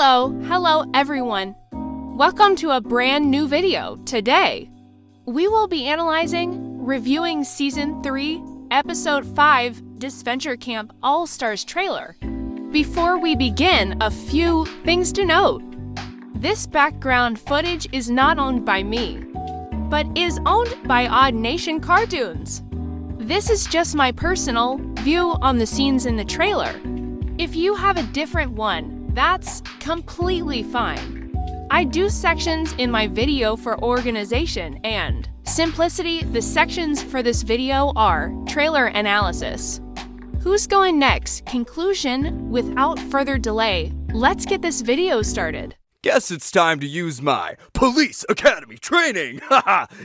Hello everyone. Welcome to a brand new video. Today, we will be analyzing, reviewing Season 3, Episode 5, Disventure Camp All-Stars trailer. Before we begin, a few things to note. This background footage is not owned by me, but is owned by Odd Nation Cartoons. This is just my personal view on the scenes in the trailer. If you have a different one, that's completely fine. I do sections in my video for organization and simplicity. The sections for this video are trailer analysis. Who's going next? Conclusion. Without further delay, let's get this video started. Guess it's time to use my Police Academy training,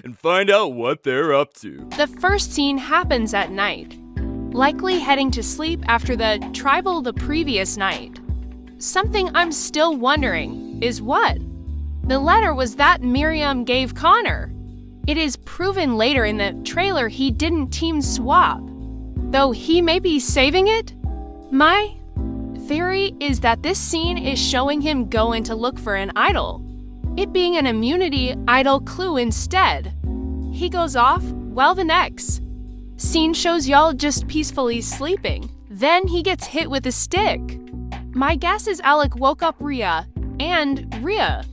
and find out what they're up to. The first scene happens at night, likely heading to sleep after the tribal the previous night. Something I'm still wondering is what? The letter was that Miriam gave Connor. It is proven later in the trailer he didn't team swap, though he may be saving it. My theory is that this scene is showing him going to look for an idol, it being an immunity idol clue instead. He goes off while the next scene shows y'all just peacefully sleeping. Then he gets hit with a stick. My guess is Alec woke up Rhea, and Rhea,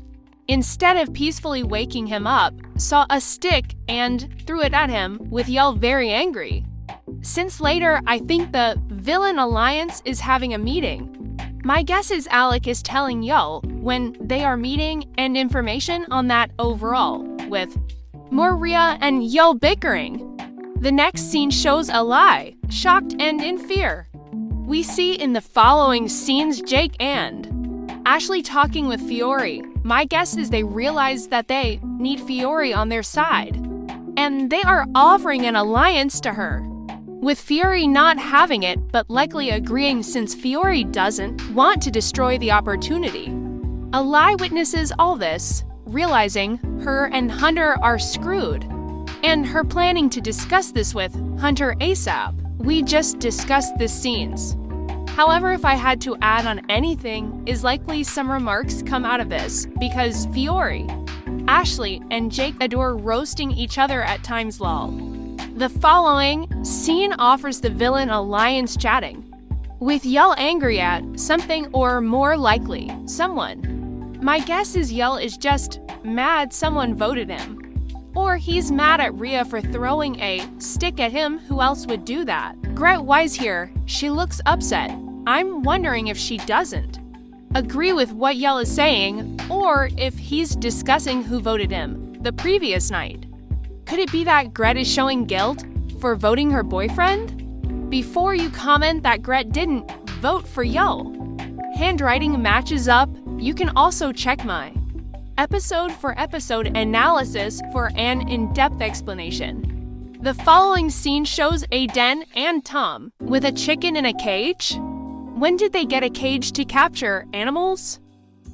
instead of peacefully waking him up, saw a stick and threw it at him with y'all very angry. Since later, I think the villain alliance is having a meeting. My guess is Alec is telling y'all when they are meeting and information on that overall, with more Rhea and y'all bickering. The next scene shows Ellie, shocked and in fear. We see in the following scenes Jake and Ashley talking with Fiore. My guess is they realize that they need Fiore on their side, and they are offering an alliance to her, with Fiore not having it but likely agreeing since Fiore doesn't want to destroy the opportunity. Ellie witnesses all this, realizing her and Hunter are screwed, and her planning to discuss this with Hunter ASAP. We just discussed these scenes. However, if I had to add on anything, is likely some remarks come out of this, because Fiore, Ashley, and Jake adore roasting each other at times lol. The following scene offers the villain alliance chatting, with y'all angry at something or more likely, someone. My guess is y'all is just mad someone voted him. Or he's mad at Rhea for throwing a stick at him. Who else would do that? Gret Wise here. She looks upset. I'm wondering if she doesn't agree with what y'all is saying, or if he's discussing who voted him the previous night. Could it be that Gret is showing guilt for voting her boyfriend? Before you comment that Gret didn't vote for y'all, handwriting matches up. You can also check my episode for episode analysis for an in-depth explanation. The following scene shows Aiden and Tom with a chicken in a cage. When did they get a cage to capture animals?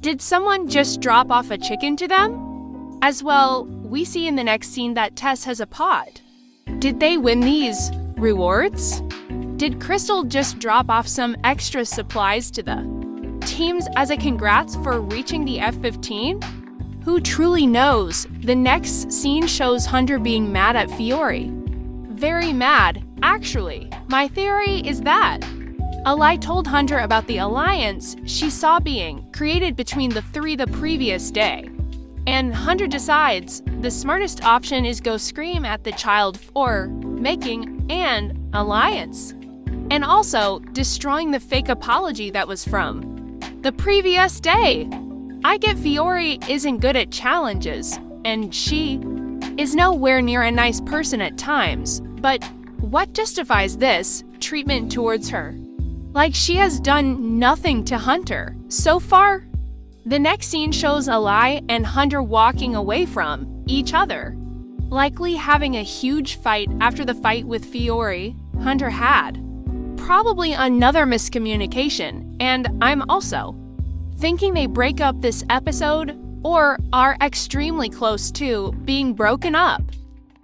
Did someone just drop off a chicken to them? As well, we see in the next scene that Tess has a pot. Did they win these rewards? Did Crystal just drop off some extra supplies to the teams as a congrats for reaching the F-15? Who truly knows? The next scene shows Hunter being mad at Fiore. Very mad, actually. My theory is that Ellie told Hunter about the alliance she saw being created between the three the previous day. And Hunter decides the smartest option is go scream at the child for making an alliance. And also destroying the fake apology that was from the previous day. I get Fiore isn't good at challenges, and she is nowhere near a nice person at times, but what justifies this treatment towards her? Like she has done nothing to Hunter so far. The next scene shows Ellie and Hunter walking away from each other, likely having a huge fight after the fight with Fiore Hunter had. Probably another miscommunication, and I'm also thinking they break up this episode or are extremely close to being broken up.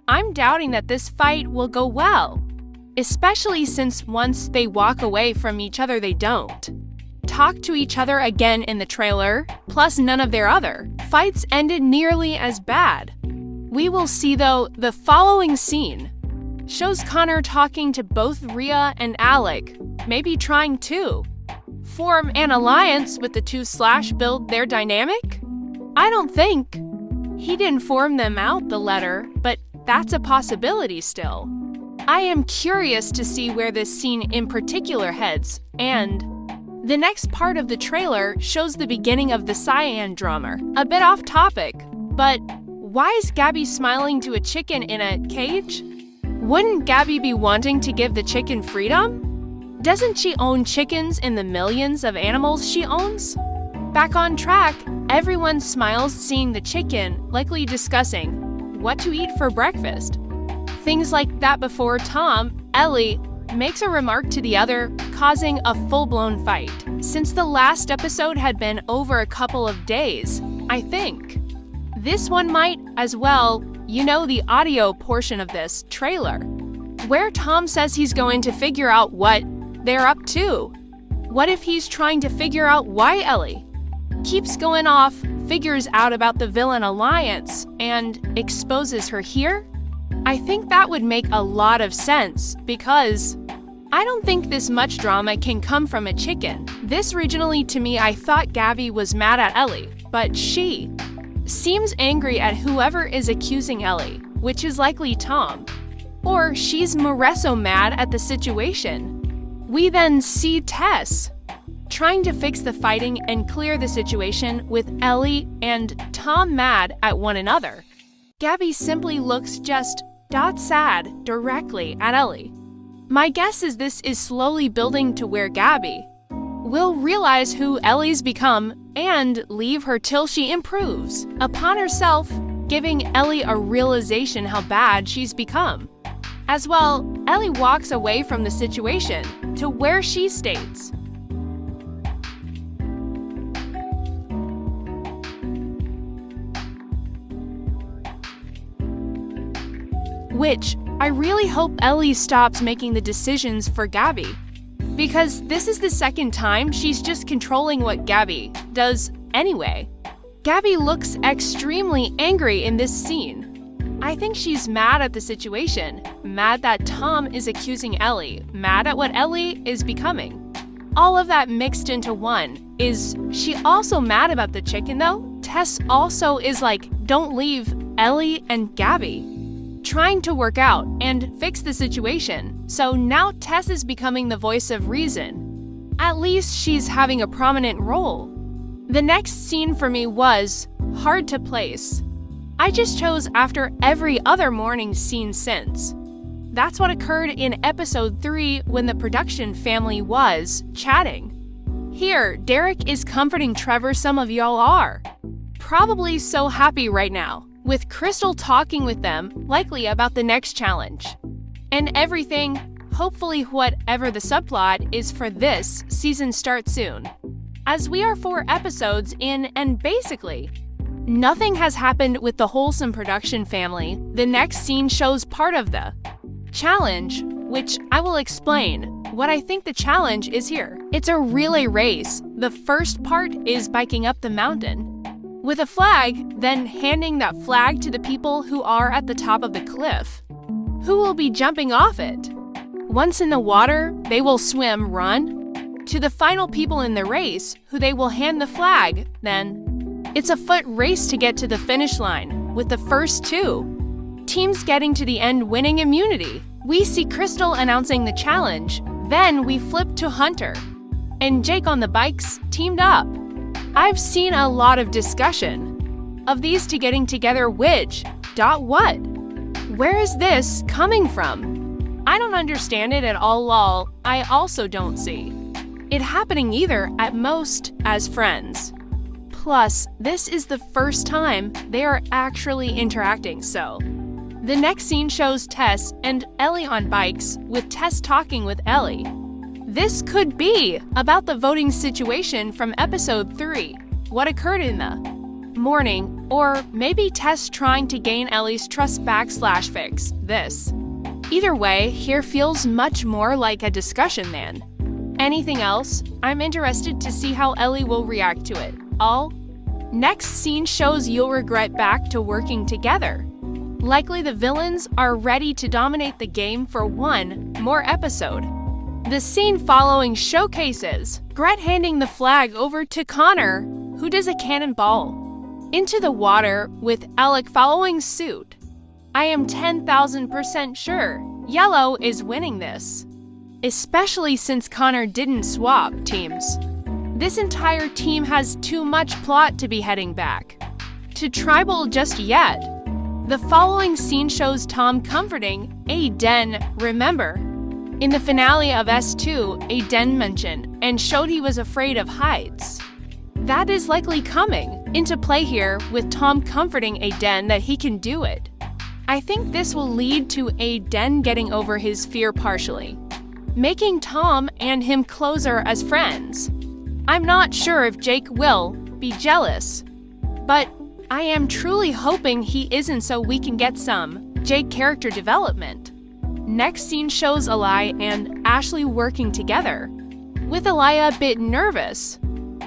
I'm doubting that this fight will go well, especially since once they walk away from each other they don't. talk to each other again in the trailer, plus none of their other fights ended nearly as bad. We will see, though, the following scene shows Connor talking to both Rhea and Alec, maybe trying to form an alliance with the two / build their dynamic? I don't think. He didn't form them out the letter, but that's a possibility still. I am curious to see where this scene in particular heads, and the next part of the trailer shows the beginning of the cyan drama. A bit off topic, but why is Gabby smiling to a chicken in a cage? Wouldn't Gabby be wanting to give the chicken freedom? Doesn't she own chickens in the millions of animals she owns? Back on track, everyone smiles seeing the chicken, likely discussing what to eat for breakfast. Things like that before Tom, Ellie, makes a remark to the other, causing a full-blown fight. Since the last episode had been over a couple of days, I think. This one might as well, the audio portion of this trailer, where Tom says he's going to figure out what they're up to. What if he's trying to figure out why Ellie keeps going off, figures out about the villain alliance, and exposes her here? I think that would make a lot of sense, because I don't think this much drama can come from a chicken. This regionally to me, I thought Gabby was mad at Ellie, but she seems angry at whoever is accusing Ellie, which is likely Tom. Or she's moreso mad at the situation. We then see Tess trying to fix the fighting and clear the situation with Ellie and Tom mad at one another. Gabby simply looks just sad directly at Ellie. My guess is this is slowly building to where Gabby will realize who Ellie's become and leave her till she improves upon herself, giving Ellie a realization how bad she's become. As well, Ellie walks away from the situation to where she states, which I really hope Ellie stops making the decisions for Gabby, because this is the second time she's just controlling what Gabby does anyway. Gabby looks extremely angry in this scene. I think she's mad at the situation, mad that Tom is accusing Ellie, mad at what Ellie is becoming. All of that mixed into one. Is she also mad about the chicken though? Tess also is like, don't leave Ellie and Gabby trying to work out and fix the situation. So now Tess is becoming the voice of reason. At least she's having a prominent role. The next scene for me was hard to place. I just chose after every other morning scene since. That's what occurred in episode 3 when the production family was chatting. Here, Derek is comforting Trevor. Some of y'all are probably so happy right now, with Crystal talking with them, likely about the next challenge. And everything, hopefully whatever the subplot is for this season starts soon. As we are 4 episodes in and basically nothing has happened with the wholesome production family, the next scene shows part of the challenge, which I will explain what I think the challenge is here. It's a relay race. The first part is biking up the mountain with a flag, then handing that flag to the people who are at the top of the cliff, who will be jumping off it. Once in the water, they will swim, run to the final people in the race, who they will hand the flag. Then it's a foot race to get to the finish line, with the first 2 teams getting to the end winning immunity. We see Crystal announcing the challenge, then we flip to Hunter and Jake on the bikes teamed up. I've seen a lot of discussion of these two getting together, which, what? Where is this coming from? I don't understand it at all, lol. I also don't see it happening either, at most as friends. Plus, this is the first time they are actually interacting, so. The next scene shows Tess and Ellie on bikes, with Tess talking with Ellie. This could be about the voting situation from episode 3, what occurred in the morning, or maybe Tess trying to gain Ellie's trust back / fix this. Either way, here feels much more like a discussion than Anything else? I'm interested to see how Ellie will react to it. All? Next scene shows you'll regret back to working together. Likely the villains are ready to dominate the game for one more episode. The scene following showcases Gret handing the flag over to Connor, who does a cannonball into the water with Alec following suit. I am 10,000% sure Yellow is winning this, especially since Connor didn't swap teams. This entire team has too much plot to be heading back to Tribal just yet. The following scene shows Tom comforting Aiden. Remember, in the finale of S2, Aiden mentioned and showed he was afraid of heights. That is likely coming into play here with Tom comforting Aiden that he can do it. I think this will lead to Aiden getting over his fear partially, making Tom and him closer as friends. I'm not sure if Jake will be jealous, but I am truly hoping he isn't so we can get some Jake character development. Next scene shows Eli and Ashley working together, with Eli a bit nervous.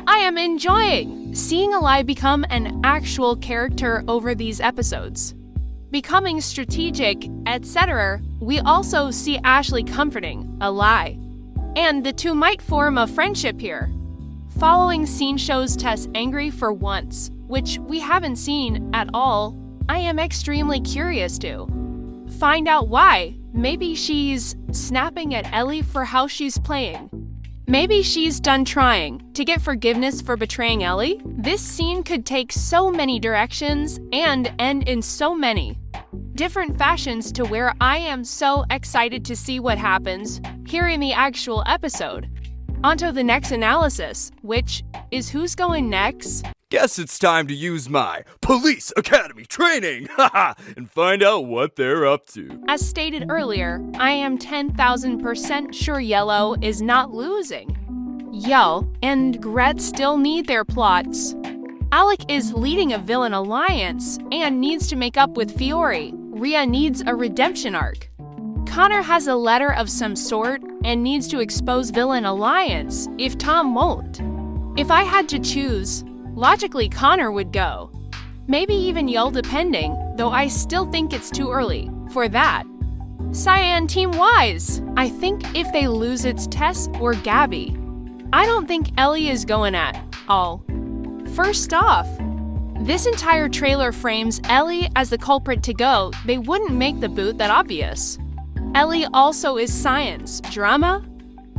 I am enjoying seeing Eli become an actual character over these episodes, becoming strategic, etc. We also see Ashley comforting Eli, and the two might form a friendship here. Following scene shows Tess angry for once, which we haven't seen at all. I am extremely curious to find out why. Maybe she's snapping at Ellie for how she's playing. Maybe she's done trying to get forgiveness for betraying Ellie. This scene could take so many directions and end in so many different fashions to where I am so excited to see what happens here in the actual episode. Onto the next analysis, which is who's going next? Guess it's time to use my police academy training, and find out what they're up to. As stated earlier, I am 10,000% sure Yellow is not losing. Yell and Gret still need their plots. Alec is leading a villain alliance and needs to make up with Fiore. Rhea needs a redemption arc. Connor has a letter of some sort and needs to expose villain alliance if Tom won't. If I had to choose, logically Connor would go. Maybe even Yell depending, though I still think it's too early for that. Cyan team-wise, I think if they lose it's Tess or Gabby. I don't think Ellie is going at all. First off, this entire trailer frames Ellie as the culprit to go. They wouldn't make the boot that obvious. Ellie also is science. Drama?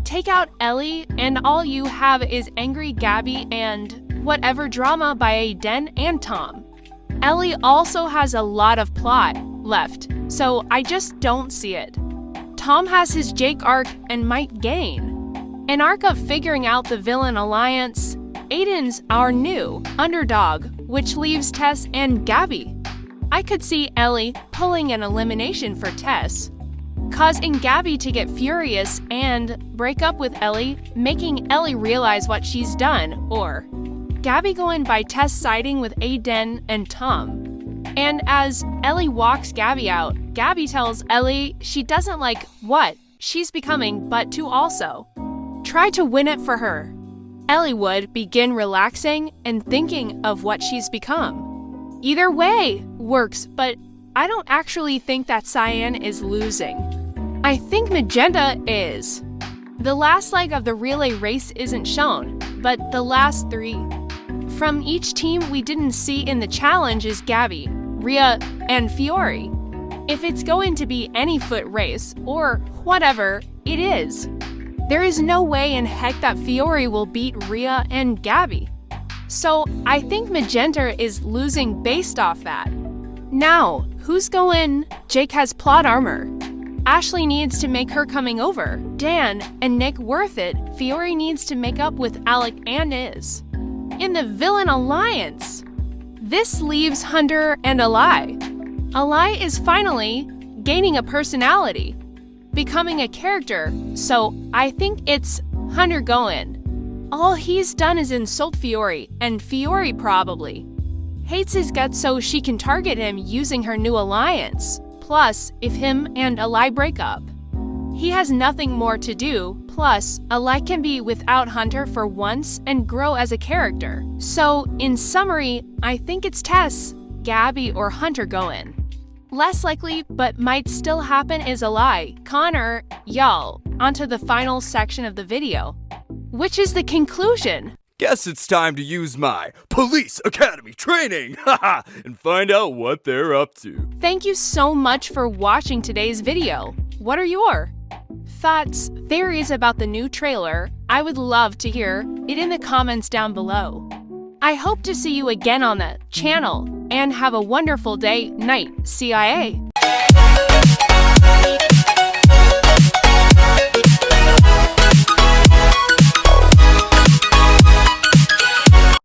Take out Ellie and all you have is angry Gabby and whatever drama by Aiden and Tom. Ellie also has a lot of plot left, so I just don't see it. Tom has his Jake arc and might gain an arc of figuring out the villain alliance. Aiden's our new underdog, which leaves Tess and Gabby. I could see Ellie pulling an elimination for Tess, causing Gabby to get furious and break up with Ellie, making Ellie realize what she's done, or Gabby going by Tess siding with Aiden and Tom. And as Ellie walks Gabby out, Gabby tells Ellie she doesn't like what she's becoming, but to also try to win it for her. Ellie would begin relaxing and thinking of what she's become. Either way works, but I don't actually think that Cyan is losing. I think Magenta is. The last leg of the relay race isn't shown, but the last three from each team we didn't see in the challenge is Gabby, Rhea, and Fiore. If it's going to be any foot race, or whatever it is, there is no way in heck that Fiore will beat Rhea and Gabby. So I think Magenta is losing based off that. Now, who's going? Jake has plot armor. Ashley needs to make her coming over. Dan and Nick worth it. Fiore needs to make up with Alec and Iz. In the villain alliance, this leaves Hunter and Eli. Eli is finally gaining a personality, becoming a character, so I think it's Hunter going. All he's done is insult Fiore, and Fiore probably hates his guts so she can target him using her new alliance. Plus, if him and Eli break up, He has nothing more to do, plus, ellie can be without Hunter for once and grow as a character. So, in summary, I think it's Tess, Gabby, or Hunter go in. Less likely, but might still happen is ellie, Connor, y'all. Onto the final section of the video, which is the conclusion. Guess it's time to use my police academy training, and find out what they're up to. Thank you so much for watching today's video. What are your thoughts, theories about the new trailer? I would love to hear it in the comments down below. I hope to see you again on the channel, and have a wonderful day, night, CIA.